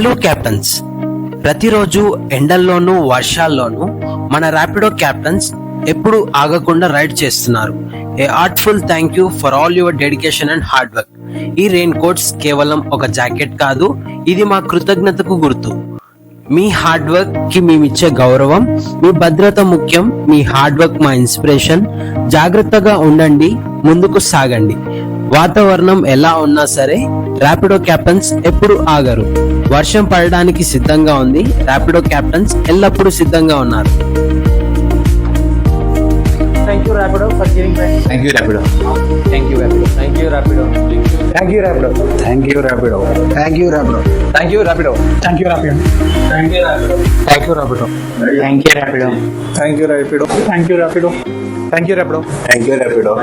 Hello క్యాప్టన్స్, ప్రతిరోజు ఎండల్లోనూ వర్షాల్లోనూ మన ర్యాపిడో క్యాప్టన్స్ ఎప్పుడు ఆగకుండా రైడ్ చేస్తున్నారు. A heartful thank you for all your dedication and hard work. ఈ రెయిన్ కోట్స్ కేవలం ఒక జాకెట్ కాదు, ఇది మా కృతజ్ఞతకు గుర్తు. మీ హార్డ్ వర్క్ కి మేమిచ్చే గౌరవం. మీ భద్రత ముఖ్యం, మీ హార్డ్ వర్క్ మా ఇన్స్పిరేషన్. జాగ్రత్తగా ఉండండి, ముందుకు సాగండి. వాతావరణం ఎలా ఉన్నా సరే ర్యాపిడో క్యాప్టన్స్ ఎప్పుడు ఆగరు. వర్షం పడడానికి సిద్ధంగా ఉంది, ర్యాపిడో క్యాప్టన్స్ ఎల్లప్పుడూ సిద్ధంగా ఉన్నారు. Thank you Rapido for giving back. Thank you Rapido. Thank you Rapido. Thank you Rapido. Thank you Rapido. Thank you Rapido. Thank you Rapido. Thank you Rapido. Thank you Rapido. Thank you Rapido. Thank you Rapido. Thank you Rapido. Thank you Rapido. Thank you Rapido. Thank you Rapido. Thank you Rapido.